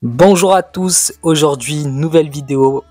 Bonjour à tous, aujourd'hui nouvelle vidéo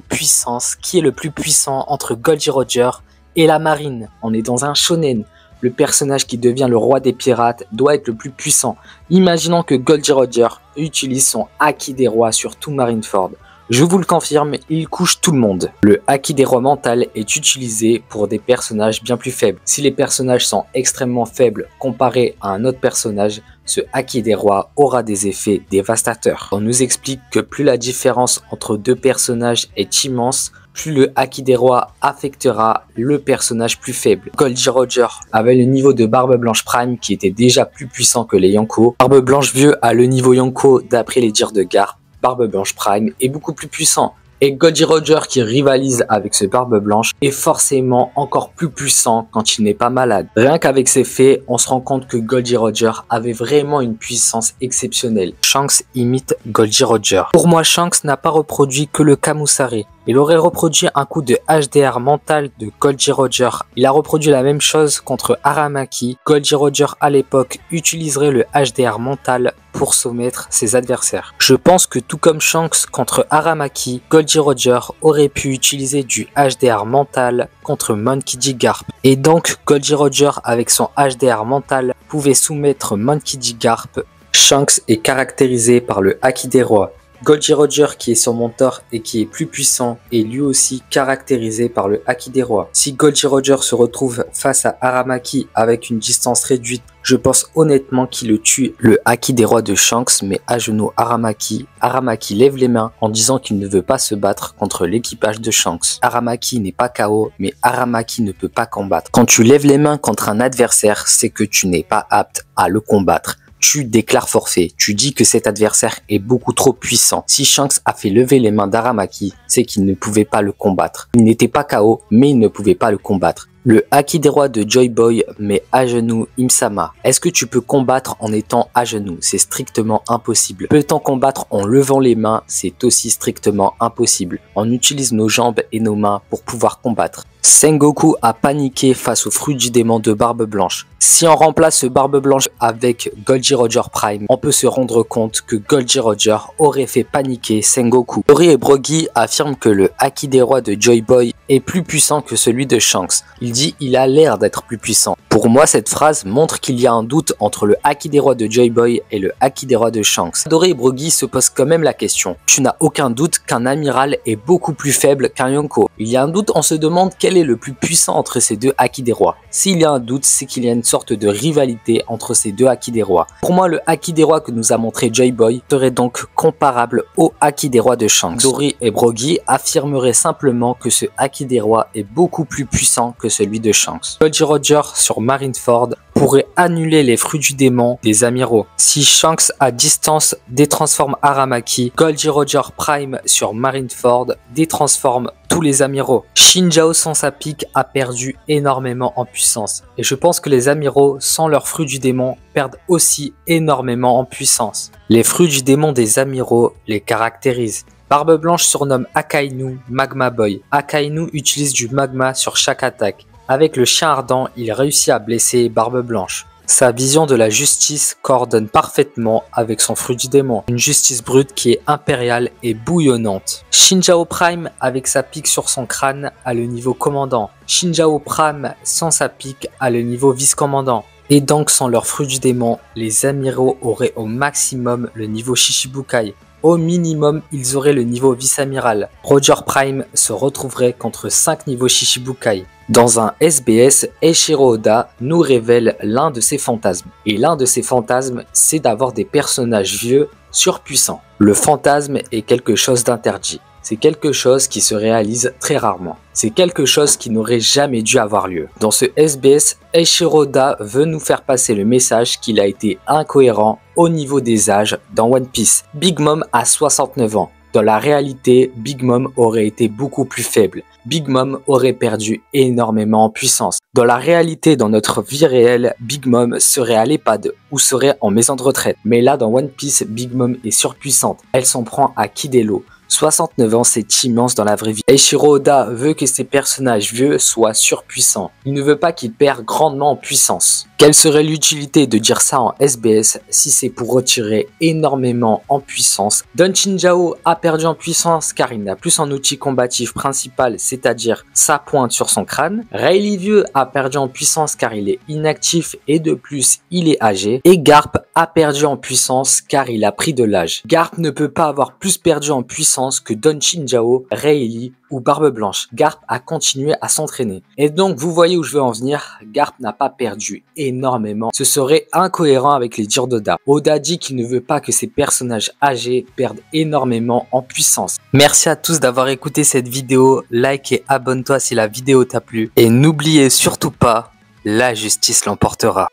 puissance, qui est le plus puissant entre Goldie Roger et la marine. On est dans un shonen, le personnage qui devient le roi des pirates doit être le plus puissant. Imaginons que Goldie Roger utilise son Haki des rois sur tout Marineford. Je vous le confirme, il couche tout le monde. Le Haki des rois mental est utilisé pour des personnages bien plus faibles. Si les personnages sont extrêmement faibles comparés à un autre personnage, ce Haki des rois aura des effets dévastateurs. On nous explique que plus la différence entre deux personnages est immense, plus le Haki des rois affectera le personnage plus faible. Goldie Roger avait le niveau de Barbe Blanche Prime qui était déjà plus puissant que les Yonko. Barbe Blanche Vieux a le niveau Yonko d'après les dires de Garp. Barbe Blanche Prime est beaucoup plus puissant. Et Goldie Roger qui rivalise avec ce Barbe Blanche est forcément encore plus puissant quand il n'est pas malade. Rien qu'avec ces faits, on se rend compte que Goldie Roger avait vraiment une puissance exceptionnelle. Shanks imite Goldie Roger. Pour moi, Shanks n'a pas reproduit que le Kamusare. Il aurait reproduit un coup de HDR mental de Goldie Roger. Il a reproduit la même chose contre Aramaki. Goldie Roger à l'époque utiliserait le HDR mental pour soumettre ses adversaires. Je pense que tout comme Shanks contre Aramaki, Goldie Roger aurait pu utiliser du HDR mental contre Monkey D. Garp. Et donc Goldie Roger avec son HDR mental pouvait soumettre Monkey D. Garp. Shanks est caractérisé par le Haki des rois. Goldie Roger qui est son mentor et qui est plus puissant est lui aussi caractérisé par le Haki des rois. Si Goldie Roger se retrouve face à Aramaki avec une distance réduite, je pense honnêtement qu'il le tue. Le Haki des rois de Shanks met à genoux Aramaki. Aramaki lève les mains en disant qu'il ne veut pas se battre contre l'équipage de Shanks. Aramaki n'est pas KO, mais Aramaki ne peut pas combattre. Quand tu lèves les mains contre un adversaire, c'est que tu n'es pas apte à le combattre. Tu déclares forfait, tu dis que cet adversaire est beaucoup trop puissant. Si Shanks a fait lever les mains d'Aramaki, c'est qu'il ne pouvait pas le combattre. Il n'était pas KO, mais il ne pouvait pas le combattre. Le Haki des rois de Joy Boy met à genoux Imsama. Est-ce que tu peux combattre en étant à genoux? C'est strictement impossible. Peut-on combattre en levant les mains? C'est aussi strictement impossible. On utilise nos jambes et nos mains pour pouvoir combattre. Sengoku a paniqué face au fruit du démon de Barbe Blanche. Si on remplace ce Barbe Blanche avec Goldie Roger Prime, on peut se rendre compte que Goldie Roger aurait fait paniquer Sengoku. Tori et Brogy affirment que le Haki des rois de Joy Boy est plus puissant que celui de Shanks. Il dit il a l'air d'être plus puissant. Pour moi, cette phrase montre qu'il y a un doute entre le Haki des rois de Joy Boy et le Haki des rois de Shanks. Tori et Brogy se posent quand même la question. Tu n'as aucun doute qu'un amiral est beaucoup plus faible qu'un Yonko. Il y a un doute, on se demande quel est le plus puissant entre ces deux Haki des rois. S'il y a un doute, c'est qu'il y a une sorte de rivalité entre ces deux Haki des rois. Pour moi, le Haki des rois que nous a montré Joy Boy serait donc comparable au Haki des rois de Shanks. Tori et Brogy affirmeraient simplement que ce Haki des rois est beaucoup plus puissant que celui de Shanks. Goldie Roger sur Marineford pourrait annuler les fruits du démon des amiraux. Si Shanks à distance détransforme Aramaki, Goldie Roger Prime sur Marineford détransforme tous les amiraux. Shinjao sans sa pique a perdu énormément en puissance. Et je pense que les amiraux sans leurs fruits du démon perdent aussi énormément en puissance. Les fruits du démon des amiraux les caractérisent. Barbe Blanche surnomme Akainu Magma Boy. Akainu utilise du magma sur chaque attaque. Avec le chien ardent, il réussit à blesser Barbe Blanche. Sa vision de la justice coordonne parfaitement avec son fruit du démon. Une justice brute qui est impériale et bouillonnante. Shinjao Prime avec sa pique sur son crâne a le niveau commandant. Shinjao Prime sans sa pique a le niveau vice-commandant. Et donc sans leur fruit du démon, les amiraux auraient au maximum le niveau Shichibukai. Au minimum, ils auraient le niveau vice-amiral. Roger Prime se retrouverait contre 5 niveaux Shichibukai. Dans un SBS, Eiichiro Oda nous révèle l'un de ses fantasmes. Et l'un de ses fantasmes, c'est d'avoir des personnages vieux surpuissants. Le fantasme est quelque chose d'interdit. C'est quelque chose qui se réalise très rarement. C'est quelque chose qui n'aurait jamais dû avoir lieu. Dans ce SBS, Eiichiro Oda veut nous faire passer le message qu'il a été incohérent au niveau des âges dans One Piece. Big Mom a 69 ans. Dans la réalité, Big Mom aurait été beaucoup plus faible. Big Mom aurait perdu énormément en puissance. Dans la réalité, dans notre vie réelle, Big Mom serait à l'EHPAD ou serait en maison de retraite. Mais là, dans One Piece, Big Mom est surpuissante. Elle s'en prend à Kidelo. 69 ans, c'est immense dans la vraie vie. Eiichiro Oda veut que ses personnages vieux soient surpuissants. Il ne veut pas qu'ils perdent grandement en puissance. Quelle serait l'utilité de dire ça en SBS si c'est pour retirer énormément en puissance? Don Chinjao a perdu en puissance car il n'a plus son outil combatif principal, c'est-à-dire sa pointe sur son crâne. Rayleigh vieux a perdu en puissance car il est inactif et de plus il est âgé. Et Garp a perdu en puissance car il a pris de l'âge. Garp ne peut pas avoir plus perdu en puissance que Don Chinjao, Rayleigh ou Barbe Blanche. Garp a continué à s'entraîner. Et donc vous voyez où je veux en venir, Garp n'a pas perdu énormément. Ce serait incohérent avec les dires d'Oda. Oda dit qu'il ne veut pas que ses personnages âgés perdent énormément en puissance. Merci à tous d'avoir écouté cette vidéo. Like et abonne-toi si la vidéo t'a plu. Et n'oubliez surtout pas, la justice l'emportera.